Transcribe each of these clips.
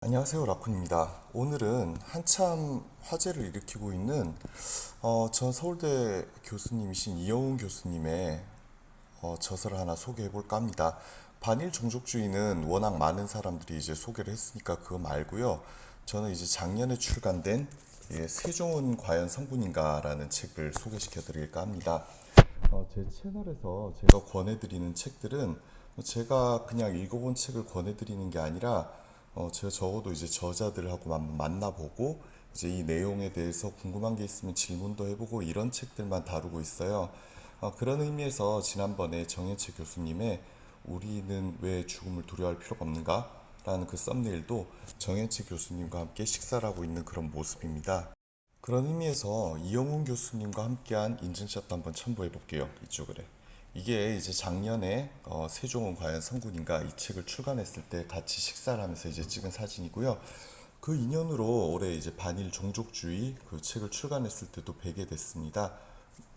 안녕하세요, 라쿤입니다. 오늘은 한참 화제를 일으키고 있는 전 서울대 교수님이신 이영훈 교수님의 저서를 하나 소개해 볼까 합니다. 반일 종족주의는 워낙 많은 사람들이 이제 소개를 했으니까 그거 말고요. 저는 이제 작년에 출간된 세종은 과연 성군인가라는 책을 소개시켜 드릴까 합니다. 제 채널에서 제가 권해드리는 책들은 제가 그냥 읽어본 책을 권해드리는 게 아니라 제가 적어도 이제 저자들하고 한번 만나보고 이제 이 내용에 대해서 궁금한 게 있으면 질문도 해보고 이런 책들만 다루고 있어요. 그런 의미에서 지난번에 정현채 교수님의 우리는 왜 죽음을 두려워할 필요가 없는가? 라는 그 썸네일도 정현채 교수님과 함께 식사를 하고 있는 그런 모습입니다. 그런 의미에서 이영훈 교수님과 함께한 인증샷도 한번 첨부해 볼게요. 이쪽으로. 이게 이제 작년에 세종은 과연 성군인가 이 책을 출간했을 때 같이 식사를 하면서 이제 찍은 사진이고요. 그 인연으로 올해 이제 반일 종족주의 그 책을 출간했을 때도 뵈게 됐습니다.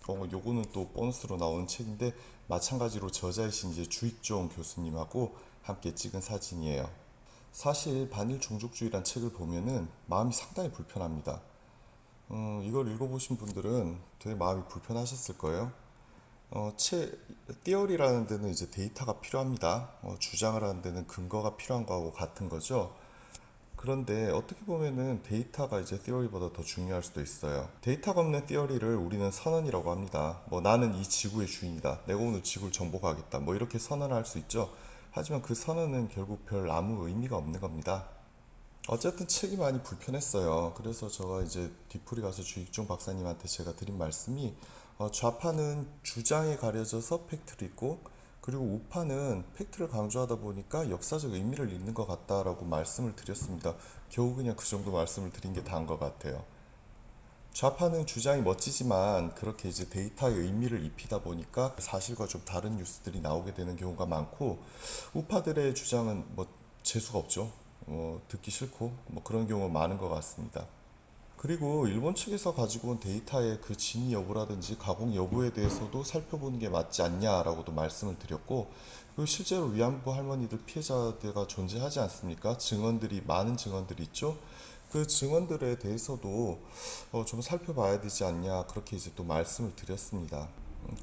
요거는 또 보너스로 나오는 책인데 마찬가지로 저자이신 이제 주익종 교수님하고 함께 찍은 사진이에요. 사실 반일 종족주의란 책을 보면은 마음이 상당히 불편합니다. 이걸 읽어보신 분들은 되게 마음이 불편하셨을 거예요. 띠어리라는 데는 이제 데이터가 필요합니다. 주장을 하는 데는 근거가 필요한 거하고 같은 거죠. 그런데 어떻게 보면은 데이터가 이제 띠어리보다 더 중요할 수도 있어요. 데이터가 없는 띠어리를 우리는 선언이라고 합니다. 뭐 나는 이 지구의 주인이다. 내가 오늘 지구를 정복하겠다. 뭐 이렇게 선언을 할 수 있죠. 하지만 그 선언은 결국 별 아무 의미가 없는 겁니다. 어쨌든 책이 많이 불편했어요. 그래서 제가 이제 뒤풀이 가서 주익종 박사님한테 제가 드린 말씀이 좌파는 주장에 가려져서 팩트를 읽고 그리고 우파는 팩트를 강조하다 보니까 역사적 의미를 잃는 것 같다라고 말씀을 드렸습니다. 겨우 그냥 그 정도 말씀을 드린 게 다인 것 같아요. 좌파는 주장이 멋지지만 그렇게 이제 데이터의 의미를 입히다 보니까 사실과 좀 다른 뉴스들이 나오게 되는 경우가 많고 우파들의 주장은 뭐 재수가 없죠. 듣기 싫고 뭐 그런 경우가 많은 것 같습니다. 그리고 일본 측에서 가지고 온 데이터의 그 진위 여부라든지 가공 여부에 대해서도 살펴보는 게 맞지 않냐라고도 말씀을 드렸고 그리고 실제로 위안부 할머니들 피해자들과 존재하지 않습니까? 증언들이 많은 증언들이 있죠. 그 증언들에 대해서도 좀 살펴봐야 되지 않냐 그렇게 이제 또 말씀을 드렸습니다.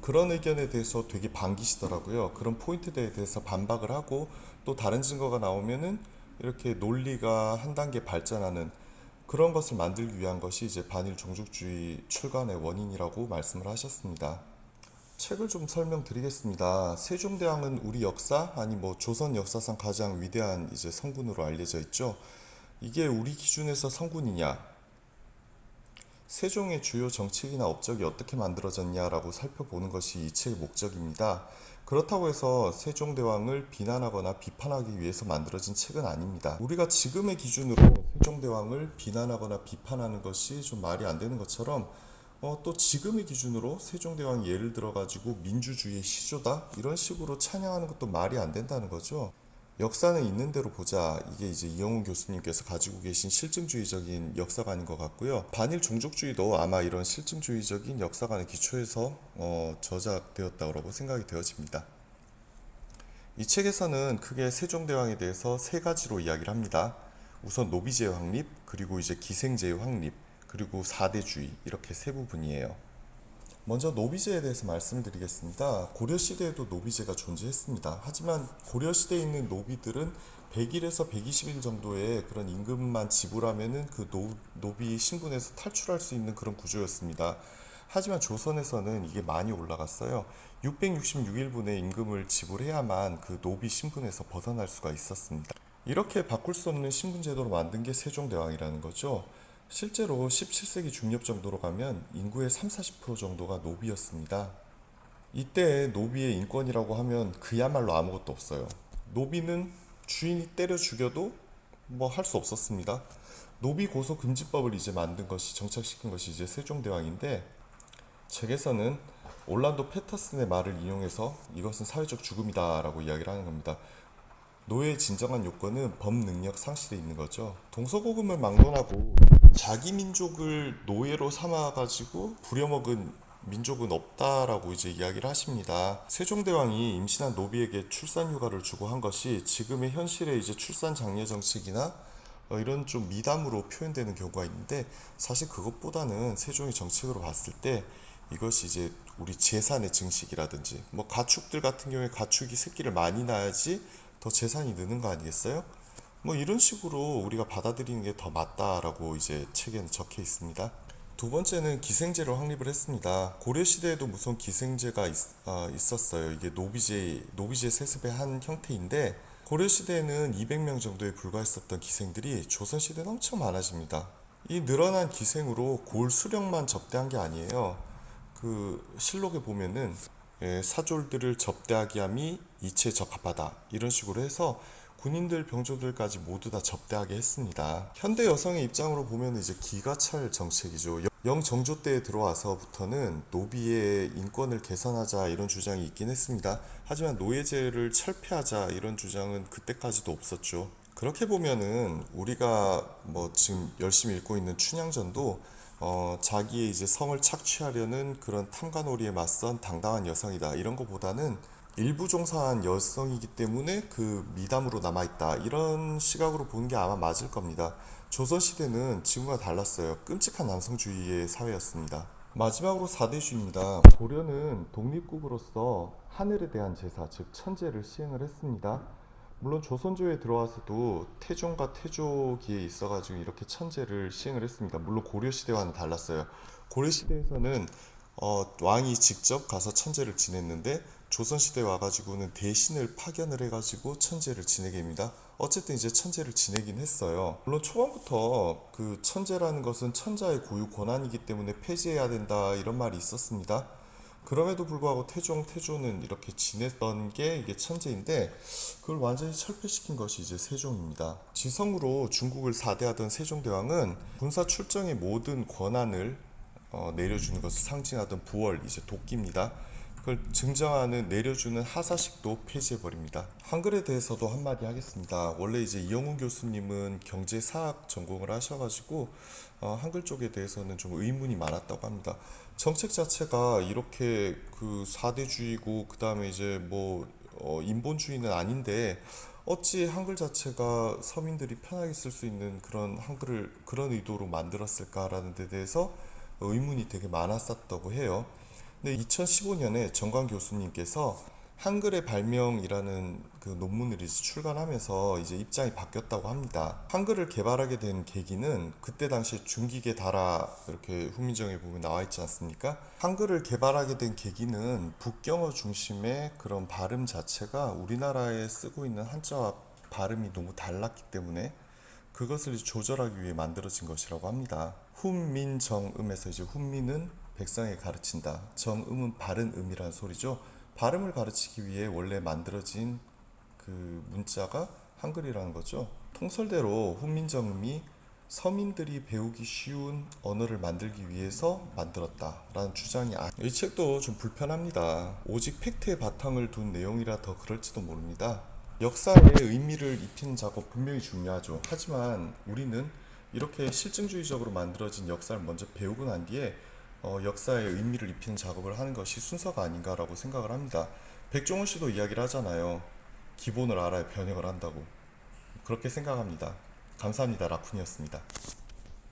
그런 의견에 대해서 되게 반기시더라고요. 그런 포인트에 대해서 반박을 하고 또 다른 증거가 나오면은 이렇게 논리가 한 단계 발전하는 그런 것을 만들기 위한 것이 이제 반일 종족주의 출간의 원인이라고 말씀을 하셨습니다. 책을 좀 설명드리겠습니다. 세종대왕은 우리 역사 아니 뭐 조선 역사상 가장 위대한 이제 성군으로 알려져 있죠. 이게 우리 기준에서 성군이냐? 세종의 주요 정책이나 업적이 어떻게 만들어졌냐라고 살펴보는 것이 이 책의 목적입니다. 그렇다고 해서 세종대왕을 비난하거나 비판하기 위해서 만들어진 책은 아닙니다. 우리가 지금의 기준으로 세종대왕을 비난하거나 비판하는 것이 좀 말이 안 되는 것처럼 또 지금의 기준으로 세종대왕이 예를 들어가지고 민주주의의 시조다 이런 식으로 찬양하는 것도 말이 안 된다는 거죠. 역사는 있는 대로 보자. 이게 이제 이영훈 교수님께서 가지고 계신 실증주의적인 역사관인 것 같고요. 반일 종족주의도 아마 이런 실증주의적인 역사관의 기초에서 저작되었다고 생각이 되어집니다. 이 책에서는 크게 세종대왕에 대해서 세 가지로 이야기를 합니다. 우선 노비제의 확립, 그리고 이제 기생제의 확립, 그리고 사대주의 이렇게 세 부분이에요. 먼저 노비제에 대해서 말씀을 드리겠습니다. 고려시대에도 노비제가 존재했습니다. 하지만 고려시대에 있는 노비들은 100일에서 120일 정도의 그런 임금만 지불하면은 그 노비 신분에서 탈출할 수 있는 그런 구조였습니다. 하지만 조선에서는 이게 많이 올라갔어요. 666일분의 임금을 지불해야만 그 노비 신분에서 벗어날 수가 있었습니다. 이렇게 바꿀 수 없는 신분제도로 만든 게 세종대왕이라는 거죠. 실제로 17세기 중엽 정도로 가면 인구의 3, 40% 정도가 노비였습니다. 이때 노비의 인권이라고 하면 그야말로 아무것도 없어요. 노비는 주인이 때려 죽여도 뭐 할 수 없었습니다. 노비 고소 금지법을 이제 만든 것이 정착시킨 것이 이제 세종대왕인데 책에서는 올란도 패터슨의 말을 인용해서 이것은 사회적 죽음이다라고 이야기를 하는 겁니다. 노예의 진정한 요건은 법능력 상실에 있는 거죠. 동서고금을 막론하고 자기 민족을 노예로 삼아가지고 부려먹은 민족은 없다라고 이제 이야기를 하십니다. 세종대왕이 임신한 노비에게 출산휴가를 주고 한 것이 지금의 현실의 이제 출산 장려 정책이나 이런 좀 미담으로 표현되는 경우가 있는데 사실 그것보다는 세종의 정책으로 봤을 때 이것이 이제 우리 재산의 증식이라든지 뭐 가축들 같은 경우에 가축이 새끼를 많이 낳아야지 더 재산이 느는 거 아니겠어요? 뭐 이런 식으로 우리가 받아들이는 게 더 맞다라고 이제 책에는 적혀 있습니다. 두 번째는 기생제를 확립을 했습니다. 고려 시대에도 무슨 기생제가 있었어요. 이게 노비제 세습의 한 형태인데 고려 시대에는 200명 정도에 불과했었던 기생들이 조선 시대는 엄청 많아집니다. 이 늘어난 기생으로 골 수령만 접대한 게 아니에요. 그 실록에 보면은 사졸들을 접대하기 함이 이체 적합하다 이런 식으로 해서 군인들 병조들까지 모두 다 접대하게 했습니다. 현대 여성의 입장으로 보면 이제 기가 찰 정책이죠. 영정조 때에 들어와서부터는 노비의 인권을 개선하자 이런 주장이 있긴 했습니다. 하지만 노예제를 철폐하자 이런 주장은 그때까지도 없었죠. 그렇게 보면은 우리가 뭐 지금 열심히 읽고 있는 춘향전도 자기의 이제 성을 착취하려는 그런 탐관오리에 맞선 당당한 여성이다 이런 것보다는 일부 종사한 여성이기 때문에 그 미담으로 남아있다 이런 시각으로 보는 게 아마 맞을 겁니다. 조선시대는 지금과 달랐어요. 끔찍한 남성주의의 사회였습니다. 마지막으로 사대주의입니다. 고려는 독립국으로서 하늘에 대한 제사, 즉 천제를 시행을 했습니다. 물론 조선조에 들어와서도 태종과 태조기에 있어가지고 이렇게 천제를 시행을 했습니다. 물론 고려시대와는 달랐어요. 고려시대에서는 왕이 직접 가서 천제를 지냈는데 조선시대에 와가지고는 대신을 파견을 해가지고 천제를 지내게 합니다. 어쨌든 이제 천제를 지내긴 했어요. 물론 초반부터 그 천제라는 것은 천자의 고유 권한이기 때문에 폐지해야 된다 이런 말이 있었습니다. 그럼에도 불구하고 태조는 이렇게 지냈던 게 이게 천제인데 그걸 완전히 철폐시킨 것이 이제 세종입니다. 지성으로 중국을 사대하던 세종대왕은 군사 출정의 모든 권한을 내려주는 것을 상징하던 부월 이제 도끼입니다. 그걸 증정하는 내려주는 하사식도 폐지해버립니다. 한글에 대해서도 한마디 하겠습니다. 원래 이제 이영훈 교수님은 경제사학 전공을 하셔가지고 한글 쪽에 대해서는 좀 의문이 많았다고 합니다. 정책 자체가 이렇게 그 사대주의고 그 다음에 이제 뭐 인본주의는 아닌데 어찌 한글 자체가 서민들이 편하게 쓸 수 있는 그런 한글을 그런 의도로 만들었을까라는 데 대해서 의문이 되게 많았었다고 해요. 근데 2015년에 정광 교수님께서 한글의 발명이라는 그 논문을 이제 출간하면서 이제 입장이 바뀌었다고 합니다. 한글을 개발하게 된 계기는 그때 당시 중기계 달아 이렇게 훈민정에 보면 나와 있지 않습니까? 한글을 개발하게 된 계기는 북경어 중심의 그런 발음 자체가 우리나라에 쓰고 있는 한자와 발음이 너무 달랐기 때문에 그것을 조절하기 위해 만들어진 것이라고 합니다. 훈민정음에서 이제 훈민은 백성에 가르친다. 정음은 바른 음이라는 소리죠. 발음을 가르치기 위해 원래 만들어진 그 문자가 한글이라는 거죠. 통설대로 훈민정음이 서민들이 배우기 쉬운 언어를 만들기 위해서 만들었다라는 주장이 이 책도 좀 불편합니다. 오직 팩트에 바탕을 둔 내용이라 더 그럴지도 모릅니다. 역사에 의미를 입히는 작업 분명히 중요하죠. 하지만 우리는 이렇게 실증주의적으로 만들어진 역사를 먼저 배우고 난 뒤에 역사에 의미를 입히는 작업을 하는 것이 순서가 아닌가라고 생각을 합니다. 백종원 씨도 이야기를 하잖아요. 기본을 알아야 변형을 한다고. 그렇게 생각합니다. 감사합니다. 라쿤이었습니다.